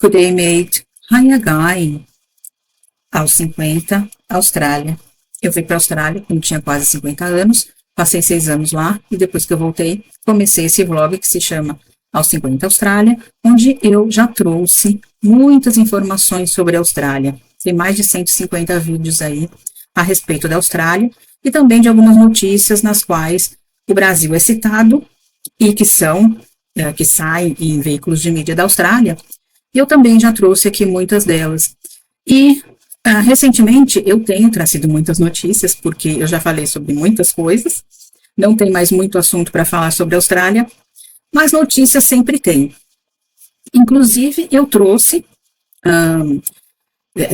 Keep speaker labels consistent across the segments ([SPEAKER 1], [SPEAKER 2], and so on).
[SPEAKER 1] Could they made Hi Guy aos 50, Austrália. Eu fui para a Austrália quando tinha quase 50 anos, passei 6 anos lá e depois que eu voltei, comecei esse vlog que se chama Aos 50 Austrália, onde eu já trouxe muitas informações sobre a Austrália. Tem mais de 150 vídeos aí a respeito da Austrália e também de algumas notícias nas quais o Brasil é citado e que saem em veículos de mídia da Austrália. E eu também já trouxe aqui muitas delas. E recentemente eu tenho trazido muitas notícias, porque eu já falei sobre muitas coisas, não tem mais muito assunto para falar sobre a Austrália, mas notícias sempre tem. Inclusive, eu trouxe,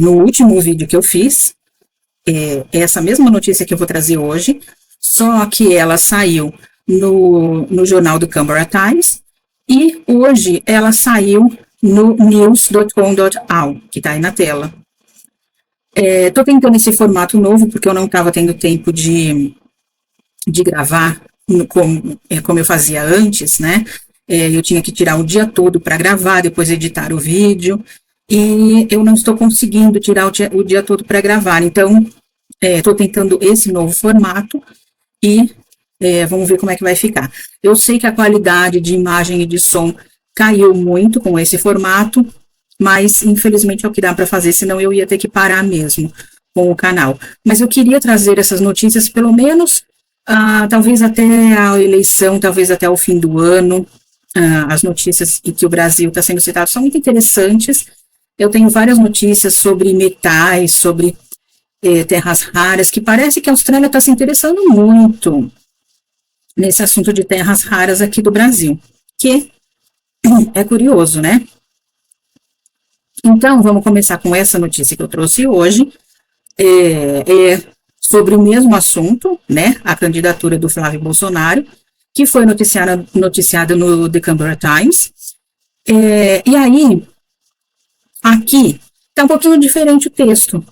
[SPEAKER 1] no último vídeo que eu fiz, essa mesma notícia que eu vou trazer hoje, só que ela saiu no jornal do Canberra Times, e hoje ela saiu no news.com.au, que está aí na tela. Estou tentando esse formato novo, porque eu não estava tendo tempo de gravar como eu fazia antes, né? Eu tinha que tirar o dia todo para gravar, depois editar o vídeo, e eu não estou conseguindo tirar o dia todo para gravar. Então, estou tentando esse novo formato e vamos ver como é que vai ficar. Eu sei que a qualidade de imagem e de som caiu muito com esse formato, mas infelizmente é o que dá para fazer, senão eu ia ter que parar mesmo com o canal. Mas eu queria trazer essas notícias, pelo menos, talvez até a eleição, talvez até o fim do ano. As notícias em que o Brasil está sendo citado são muito interessantes. Eu tenho várias notícias sobre metais, sobre terras raras, que parece que a Austrália está se interessando muito nesse assunto de terras raras aqui do Brasil, que é curioso, né? Então, vamos começar com essa notícia que eu trouxe hoje, sobre o mesmo assunto, né, a candidatura do Flávio Bolsonaro, que foi noticiada no The Canberra Times, e aí, aqui, está um pouquinho diferente o texto,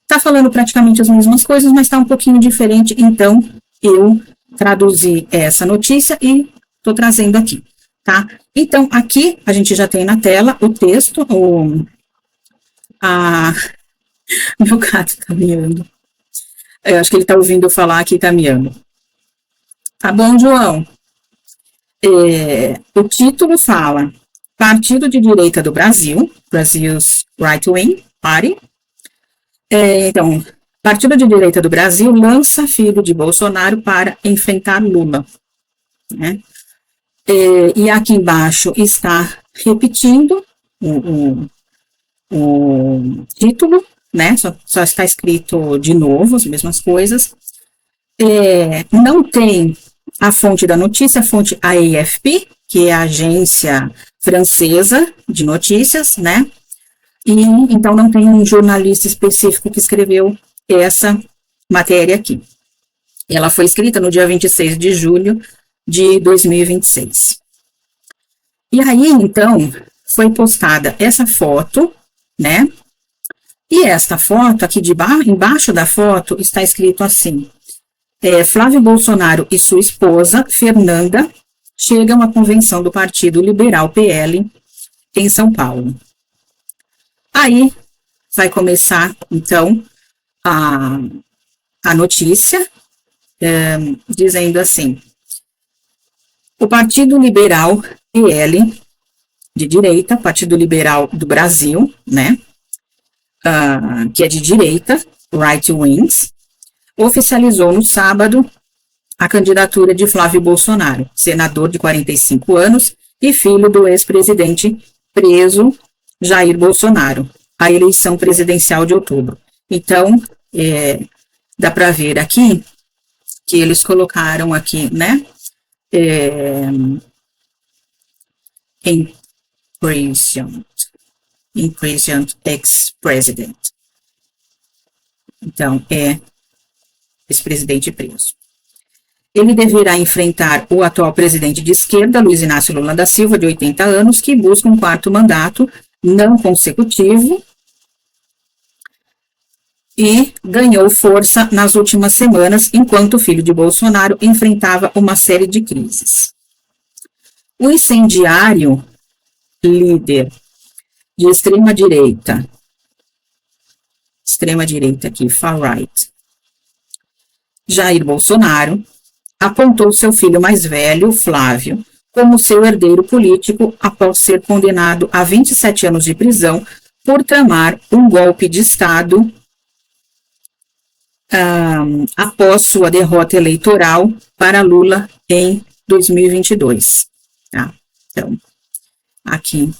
[SPEAKER 1] está falando praticamente as mesmas coisas, mas está um pouquinho diferente, então, eu traduzi essa notícia e estou trazendo aqui, tá? Então, aqui, a gente já tem na tela o texto, meu gato tá miando. Eu acho que ele tá ouvindo eu falar aqui, tá miando. Tá bom, João? O título fala: Partido de Direita do Brasil, Brasil's Right Wing Party. Então, Partido de Direita do Brasil lança filho de Bolsonaro para enfrentar Lula, né? E aqui embaixo está repetindo o título, né? Só está escrito de novo as mesmas coisas. Não tem a fonte da notícia, a fonte AFP, que é a agência francesa de notícias, né? E então não tem um jornalista específico que escreveu essa matéria aqui. Ela foi escrita no dia 26 de julho de 2026. E aí, então, foi postada essa foto, né? E esta foto, aqui embaixo da foto, está escrito assim: Flávio Bolsonaro e sua esposa, Fernanda, chegam à convenção do Partido Liberal PL em São Paulo. Aí vai começar, então, a notícia, dizendo assim: o Partido Liberal PL de direita, Partido Liberal do Brasil, né, que é de direita, right wings, oficializou no sábado a candidatura de Flávio Bolsonaro, senador de 45 anos e filho do ex-presidente preso Jair Bolsonaro, à eleição presidencial de outubro. Então, dá para ver aqui que eles colocaram aqui, né, imprisoned ex-president. Então, ex-presidente preso. Ele deverá enfrentar o atual presidente de esquerda, Luiz Inácio Lula da Silva, de 80 anos, que busca um quarto mandato não consecutivo e ganhou força nas últimas semanas, enquanto o filho de Bolsonaro enfrentava uma série de crises. O incendiário líder de extrema-direita aqui, far right, Jair Bolsonaro, apontou seu filho mais velho, Flávio, como seu herdeiro político após ser condenado a 27 anos de prisão por tramar um golpe de Estado após sua derrota eleitoral para Lula em 2022. Tá? Então, aqui,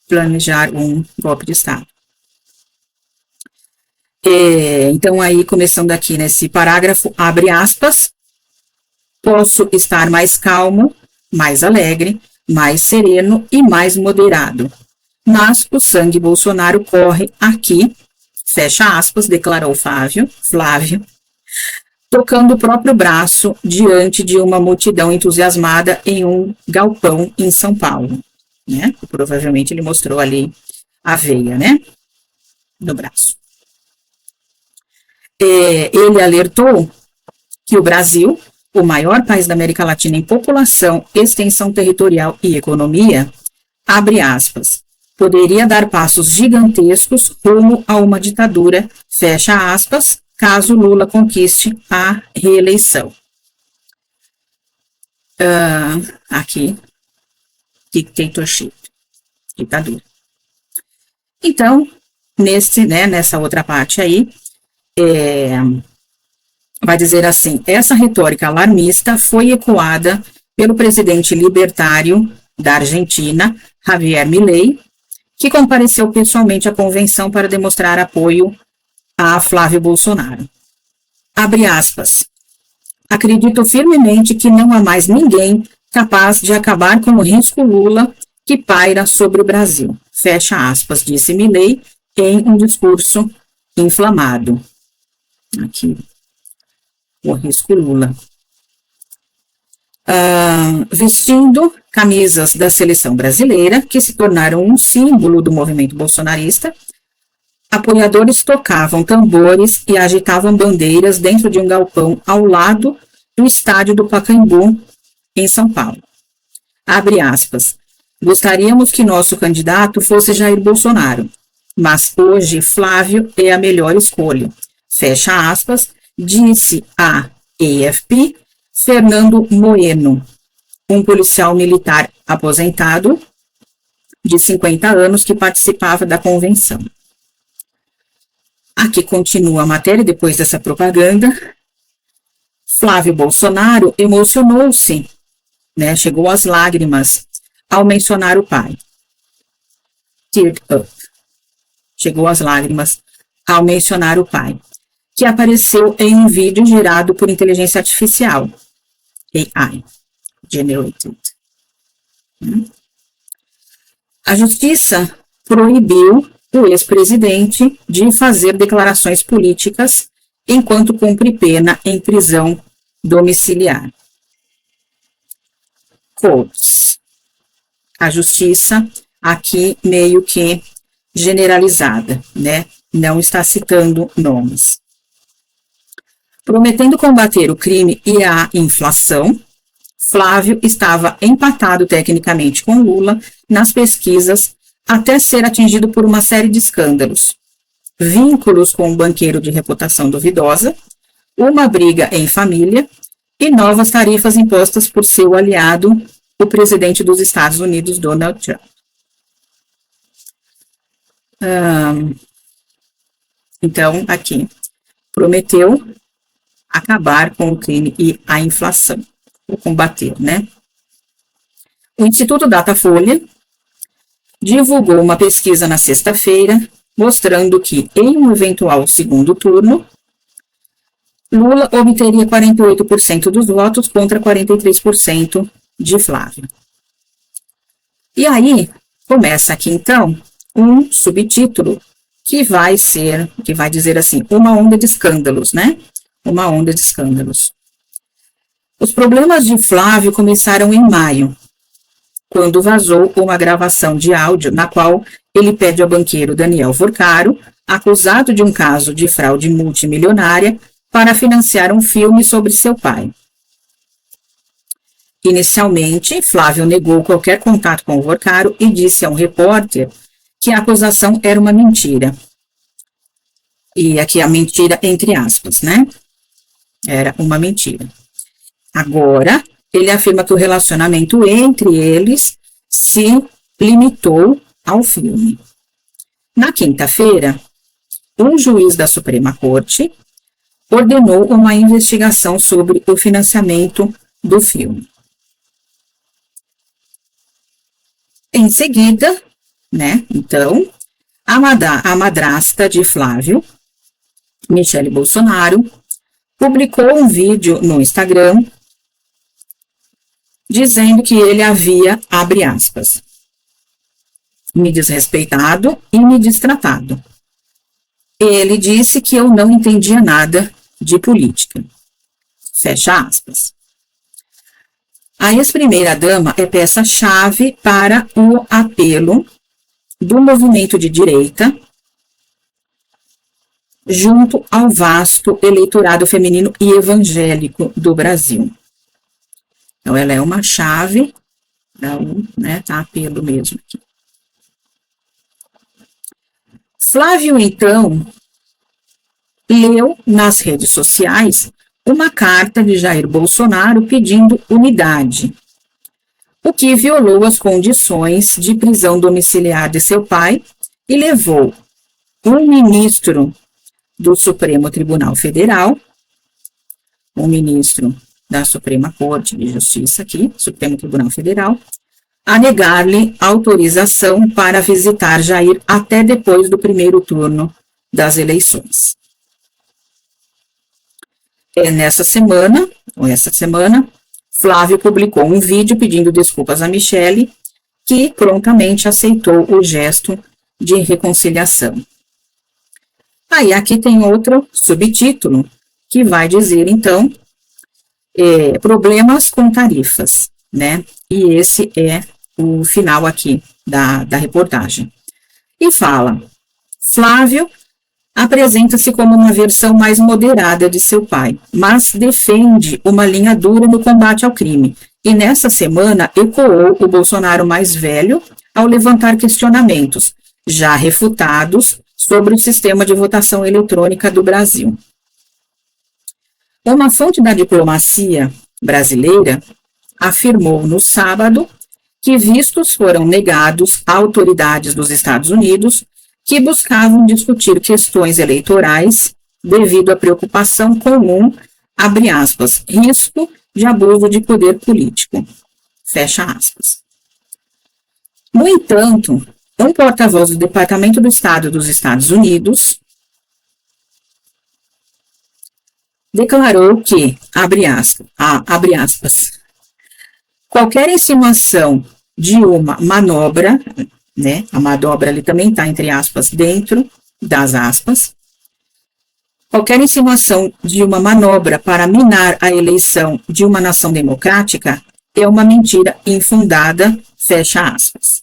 [SPEAKER 1] planejar um golpe de Estado. Então, aí, começando aqui nesse parágrafo, abre aspas, posso estar mais calmo, mais alegre, mais sereno e mais moderado. Mas o sangue Bolsonaro corre aqui, fecha aspas, declarou Flávio, tocando o próprio braço diante de uma multidão entusiasmada em um galpão em São Paulo. Né? Provavelmente ele mostrou ali a veia, né? No braço. Ele alertou que o Brasil, o maior país da América Latina em população, extensão territorial e economia, abre aspas, poderia dar passos gigantescos rumo a uma ditadura, fecha aspas, caso Lula conquiste a reeleição. Aqui, dictatorship, ditadura. Então, nessa outra parte aí, vai dizer assim, essa retórica alarmista foi ecoada pelo presidente libertário da Argentina, Javier Milei, que compareceu pessoalmente à convenção para demonstrar apoio a Flávio Bolsonaro. Abre aspas. Acredito firmemente que não há mais ninguém capaz de acabar com o risco Lula que paira sobre o Brasil. Fecha aspas, disse Milei em um discurso inflamado. Aqui, o risco Lula. Vestindo camisas da seleção brasileira, que se tornaram um símbolo do movimento bolsonarista, apoiadores tocavam tambores e agitavam bandeiras dentro de um galpão ao lado do estádio do Pacaembu, em São Paulo. Abre aspas. Gostaríamos que nosso candidato fosse Jair Bolsonaro, mas hoje Flávio é a melhor escolha. Fecha aspas, disse a AFP Fernando Moeno, um policial militar aposentado de 50 anos que participava da convenção. Aqui continua a matéria depois dessa propaganda. Flávio Bolsonaro emocionou-se, né, chegou às lágrimas ao mencionar o pai. Teared up. Chegou às lágrimas ao mencionar o pai, que apareceu em um vídeo gerado por inteligência artificial, AI, generated. A justiça proibiu o ex-presidente de fazer declarações políticas enquanto cumpre pena em prisão domiciliar. Courts. A justiça aqui meio que generalizada, né? Não está citando nomes. Prometendo combater o crime e a inflação, Flávio estava empatado tecnicamente com Lula nas pesquisas até ser atingido por uma série de escândalos. Vínculos com um banqueiro de reputação duvidosa, uma briga em família e novas tarifas impostas por seu aliado, o presidente dos Estados Unidos, Donald Trump. Então, aqui, prometeu acabar com o crime e a inflação, ou combater, né? O Instituto Datafolha divulgou uma pesquisa na sexta-feira, mostrando que, em um eventual segundo turno, Lula obteria 48% dos votos contra 43% de Flávio. E aí, começa aqui, então, um subtítulo que vai dizer assim, uma onda de escândalos, né? Uma onda de escândalos. Os problemas de Flávio começaram em maio, quando vazou uma gravação de áudio na qual ele pede ao banqueiro Daniel Forcaro, acusado de um caso de fraude multimilionária, para financiar um filme sobre seu pai. Inicialmente, Flávio negou qualquer contato com o Porcaro e disse a um repórter que a acusação era uma mentira. E aqui a mentira entre aspas, né? Era uma mentira. Agora, ele afirma que o relacionamento entre eles se limitou ao filme. Na quinta-feira, um juiz da Suprema Corte ordenou uma investigação sobre o financiamento do filme. Em seguida, né, então, a madrasta de Flávio, Michele Bolsonaro, publicou um vídeo no Instagram dizendo que ele havia, abre aspas, me desrespeitado e me destratado. Ele disse que eu não entendia nada de política. Fecha aspas. A ex-primeira-dama é peça-chave para o apelo do movimento de direita junto ao vasto eleitorado feminino e evangélico do Brasil. Então, ela é uma chave, né, tá apelo mesmo aqui. Flávio, então, leu nas redes sociais uma carta de Jair Bolsonaro pedindo unidade, o que violou as condições de prisão domiciliar de seu pai e levou um ministro do Supremo Tribunal Federal, um ministro da Suprema Corte de Justiça aqui, Supremo Tribunal Federal, a negar-lhe autorização para visitar Jair até depois do primeiro turno das eleições. Essa semana, Flávio publicou um vídeo pedindo desculpas a Michele, que prontamente aceitou o gesto de reconciliação. Aí aqui tem outro subtítulo que vai dizer, então, problemas com tarifas, né? E esse é o final aqui da reportagem. E fala, Flávio apresenta-se como uma versão mais moderada de seu pai, mas defende uma linha dura no combate ao crime. E nessa semana ecoou o Bolsonaro mais velho ao levantar questionamentos, já refutados, sobre o sistema de votação eletrônica do Brasil. Uma fonte da diplomacia brasileira afirmou no sábado que vistos foram negados a autoridades dos Estados Unidos que buscavam discutir questões eleitorais devido à preocupação comum, abre aspas, risco de abuso de poder político, fecha aspas. No entanto, um porta-voz do Departamento do Estado dos Estados Unidos declarou que, abre aspas, qualquer insinuação de uma manobra, né, a manobra ali também está entre aspas, dentro das aspas, qualquer insinuação de uma manobra para minar a eleição de uma nação democrática é uma mentira infundada, fecha aspas.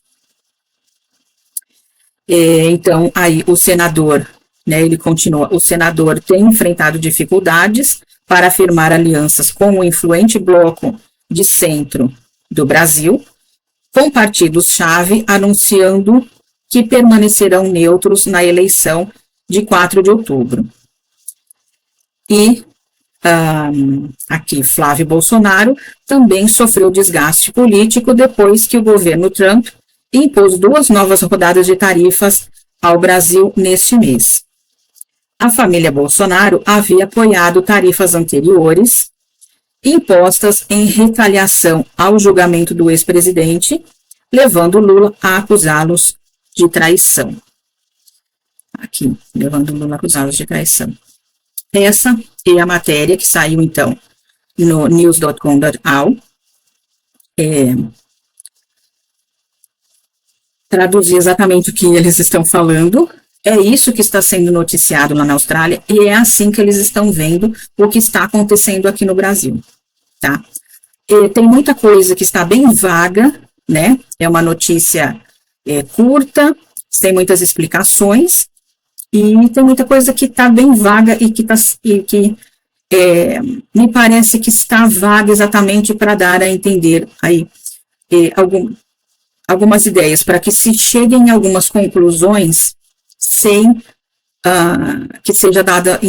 [SPEAKER 1] Então, aí o senador, né, ele continua, o senador tem enfrentado dificuldades para afirmar alianças com o influente bloco de centro do Brasil, com partidos-chave anunciando que permanecerão neutros na eleição de 4 de outubro. E aqui, Flávio Bolsonaro também sofreu desgaste político depois que o governo Trump impôs 2 novas rodadas de tarifas ao Brasil neste mês. A família Bolsonaro havia apoiado tarifas anteriores, impostas em retaliação ao julgamento do ex-presidente, levando Lula a acusá-los de traição. Aqui, levando Lula a acusá-los de traição. Essa é a matéria que saiu, então, no news.com.au. Traduzir exatamente o que eles estão falando. É isso que está sendo noticiado lá na Austrália e é assim que eles estão vendo o que está acontecendo aqui no Brasil, tá? Tem muita coisa que está bem vaga, né? É uma notícia curta, sem muitas explicações, e tem muita coisa que está bem vaga e que me parece que está vaga exatamente para dar a entender aí algumas ideias, para que se cheguem a algumas conclusões sem que seja dada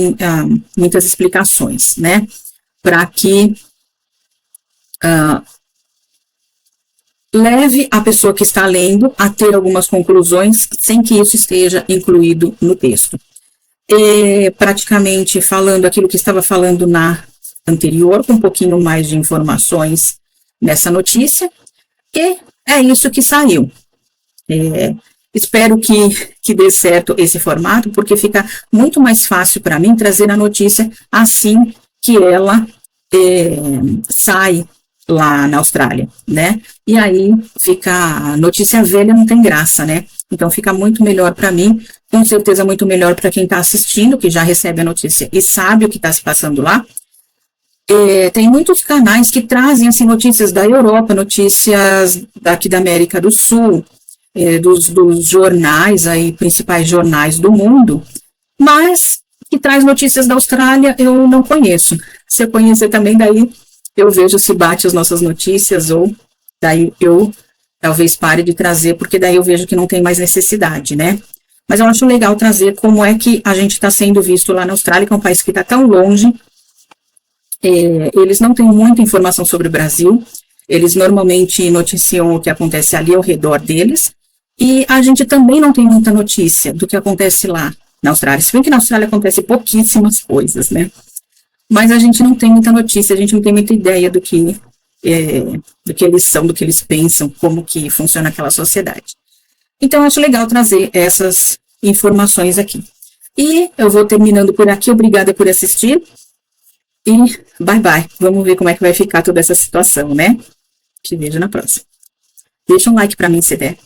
[SPEAKER 1] muitas explicações, né? Para que leve a pessoa que está lendo a ter algumas conclusões sem que isso esteja incluído no texto. Praticamente falando aquilo que estava falando na anterior, com um pouquinho mais de informações nessa notícia, e é isso que saiu. Espero que dê certo esse formato, porque fica muito mais fácil para mim trazer a notícia assim que ela sai lá na Austrália, né? E aí fica, a notícia velha não tem graça, né? Então fica muito melhor para mim, com certeza muito melhor para quem está assistindo, que já recebe a notícia e sabe o que está se passando lá. Tem muitos canais que trazem assim, notícias da Europa, notícias daqui da América do Sul, dos jornais, aí, principais jornais do mundo, mas que traz notícias da Austrália eu não conheço. Se eu conhecer também, daí eu vejo se bate as nossas notícias, ou daí eu talvez pare de trazer, porque daí eu vejo que não tem mais necessidade, né? Mas eu acho legal trazer como é que a gente está sendo visto lá na Austrália, que é um país que está tão longe. Eles não têm muita informação sobre o Brasil, eles normalmente noticiam o que acontece ali ao redor deles, e a gente também não tem muita notícia do que acontece lá na Austrália. Se bem que na Austrália acontece pouquíssimas coisas, né? Mas a gente não tem muita notícia, a gente não tem muita ideia do que eles são, do que eles pensam, como que funciona aquela sociedade. Então, eu acho legal trazer essas informações aqui. E eu vou terminando por aqui, obrigada por assistir, e bye bye. Vamos ver como é que vai ficar toda essa situação, né? Te vejo na próxima. Deixa um like para mim se der.